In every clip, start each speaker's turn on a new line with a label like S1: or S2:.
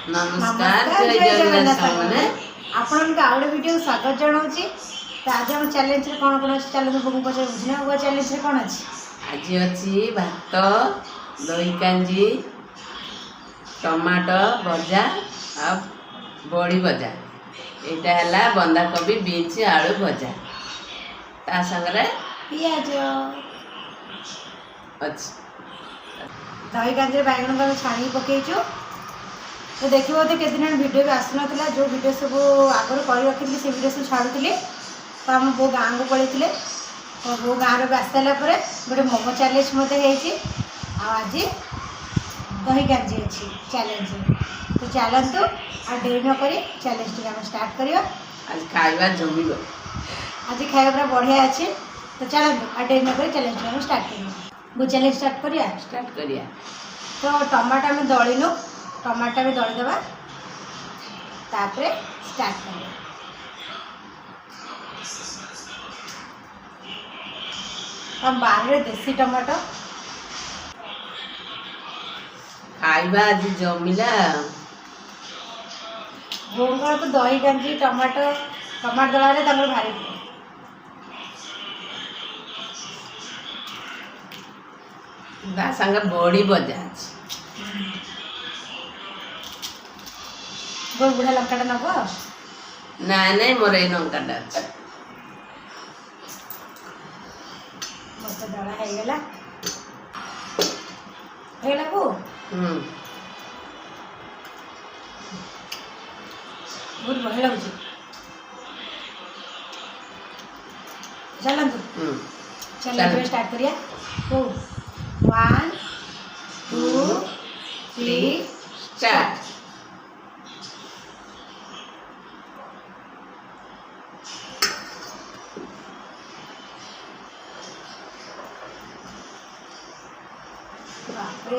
S1: नमस्कार जय जगन्नाथ मैंने
S2: आपन आउट वीडियो स्वागत जनाऊँगी। तो आज हम चैलेंज रे कौन कौन अच्छी चैलेंज को पचार बुझना हुआ चैलेंज रे कौन अच्छी
S1: आज अच्छी भात दही कांजी टमाटो भजा आ बड़ी भजा यहाँ है बंधाकोबी बीन्स आलू भजा ता संगे
S2: पियाज
S1: अच्छी
S2: दही कांजी बैगन को छाणी पकईचु। तो देखिए बोलते केत दिन भिड भी आसना जो भिड सब आगर कर रखी से भिड सब छाड़ुली। तो आम बो गाँव को पड़े तो बो गाँव भी आस सारा गोटे मोमो चैलेंज मत आज दही कांजी अच्छी चैलेंज। तो चलतु आ डेरी नक चैलेंज टी स्टार्ट करवा।
S1: आज खाଇବା जमिब
S2: आज खाଇବା पूरा बढ़िया अच्छे। तो चलतु आ डेरी नक चैलेंज टी स्टार्ट कर वो चैलेंज स्टार्ट करिया। तो टमाटो आम दलिनु टमाटो भी दलिदेवा तापरे स्टार्ट कर हम बाहर देसी टमाटो
S1: खाଇବା आज जमिला
S2: बोंगर तो दही कांजी टमाटो टमाटो दला भारी
S1: ता संगे बड़ी भजा अच्छी
S2: गोल बुढ़ा लंका नब
S1: ना नहीं मोर ये लंकाटा अच्छी
S2: मस्त दला होगला को बहुत बढ़िया लगे। चलतु चैलेंज स्टार्ट करिया। 1 2 3
S1: स्टार्ट।
S2: बापरे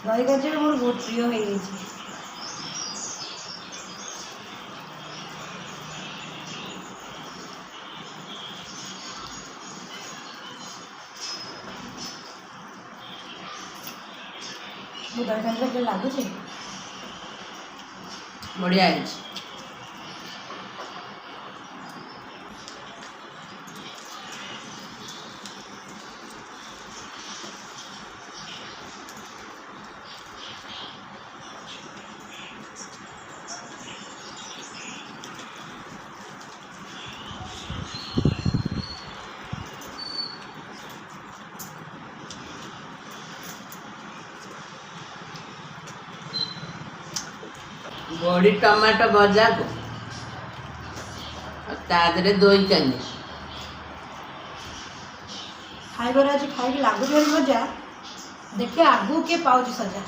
S2: दही कांजी मोर बहुत प्रिय हो गई। दही कांजी लगुच
S1: बढ़िया है। बड़ी टमाटो भजा को तादरे दही कांजी
S2: खाइबार आज खाई लगुच मजा। देखिए आगू के पाउच सजा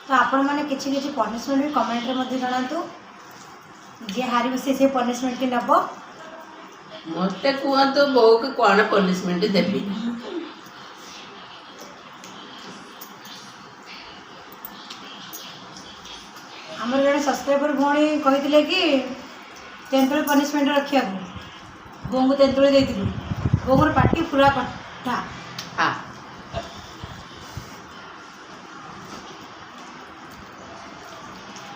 S2: तो आपण मैंने किसी पनिशमेंट भी कमेंट रे मध्य जनातु जे हारी से पनिशमेंट की नब
S1: मत कहतु बो के कौन पनिशमेंट देवी
S2: आमर जड़े सब्सक्राइबर भौणी कही कि तेंतुली पनिशमेंट रखा बों को तेंतुली देती बोर पार्टी पूरा कटा।
S1: हाँ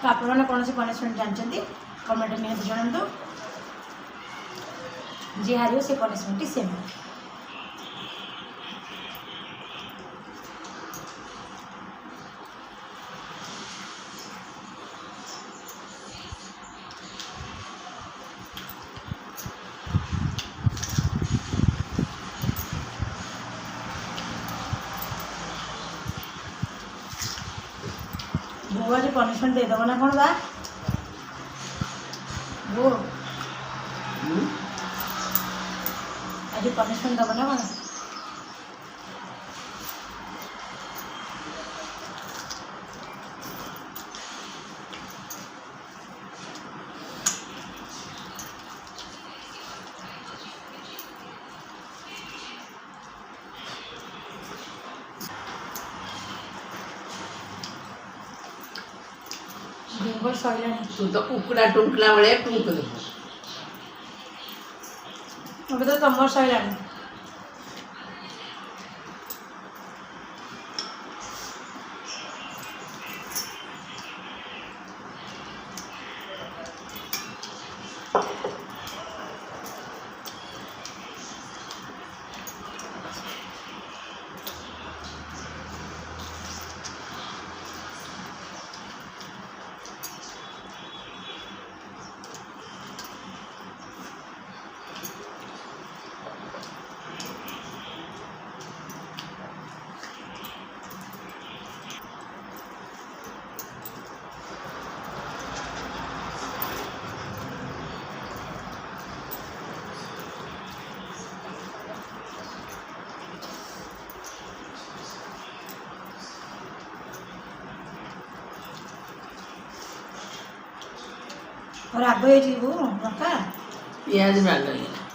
S2: तो आप कौन सी पनिशमेंट जानते कमेंट निहत जनातु जी हार से पनिशमेंट सेम। वो आज पनिशमेंट दे दब ना कौन बा वो आज पनिशमेंट दब ना कौन ବେଙ୍ଗଲ ସଇଲାଣି।
S1: ତୁ ତ କୁକୁଡ଼ା ଟୁଙ୍କିଲା ଭଳିଆ ଟୁଙ୍କୁ ଦେବୁ।
S2: ଏବେ ତ ତମର ସଇଲାଣି। और राग हो लंका
S1: पियाज राग ହେଇଗଲା।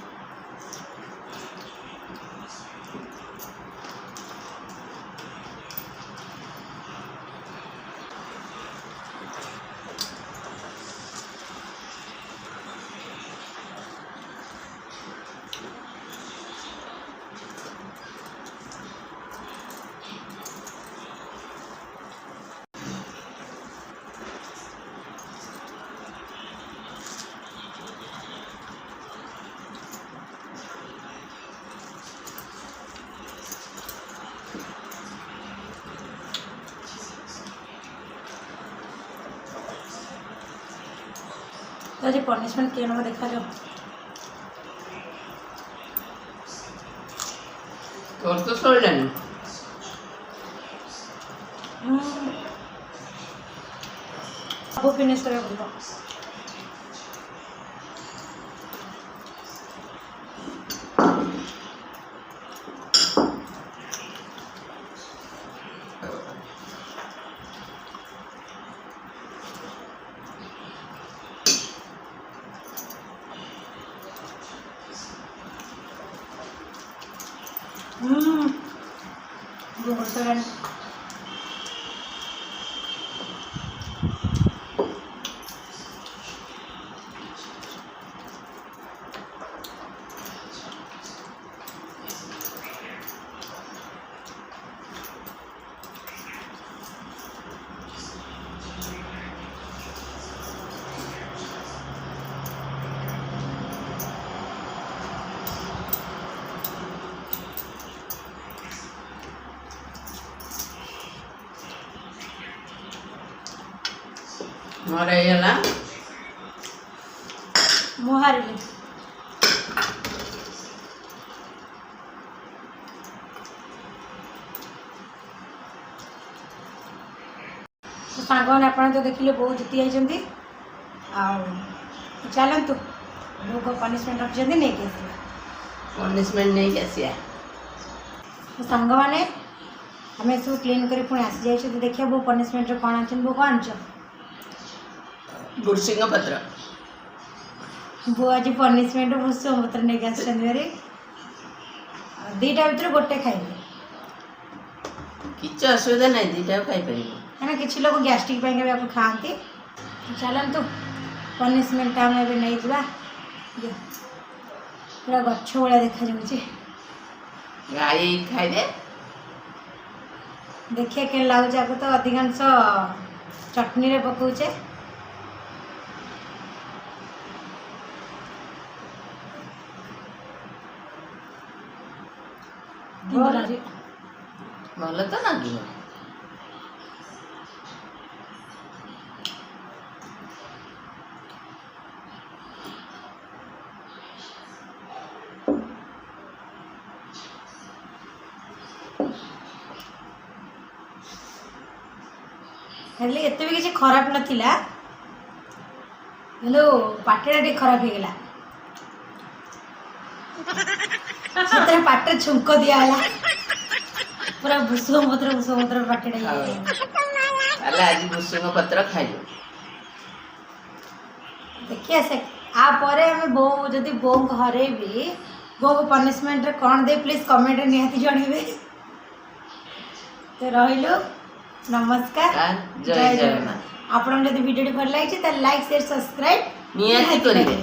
S2: तो आज पनिशमेंट के नंबर देखा जाओ।
S1: तोर तो सइलानी
S2: सब फिनिश करे बोलो। Bungkus kan.
S1: मोर ହେଇଗଲା
S2: मुहारिले सांग मैंने आप तो देखिले बहुत जीति जाइए चलतु बो को पनिशमेंट रखिए नहीं कि
S1: पनिशमेंट नहीं आसिया
S2: सांग मैंने आम सब क्लीन कर पुणी आसी जाइए देखिए बो पनिशमेंट कौन आन बो कौन आंच
S1: भृषंग पत्र
S2: बो आज पनिशमेंट भृषंग पत्र नहीं आसरी दीटा भर गोटे खाइबे
S1: किसी असुविधा नहीं दीटा खाई पार
S2: है किसी लोग गैस्ट्रिक भी खाती चलतु पनिशमेंट आम ए नहीं जा पूरा गछ भाया देखा
S1: गाई खाइले
S2: देखिए के लगुच आपको तो अधिकांश चटनी रे पकाउचे
S1: भल तो लगे
S2: हेल्ले एते भी किसी खराब नथिला हेलो पाटेटा टे खराब हो गला सतरे पाटे छुंक दिया हला पूरा भुसुम पत्र पाटेटा
S1: ताले आज भृषंग पत्र खाइलो
S2: देखिए से आ परे हमें बो जदी बो घरे भी बो को पनिशमेंट रे कोन दे प्लीज कमेंट रे निहाती जणीबे तो रहिलो नमस्कार
S1: जय जगन्नाथ।
S2: आपन जदि वीडियो भल लगी ताले लाइक शेयर सब्सक्राइब
S1: निहाती करिवे।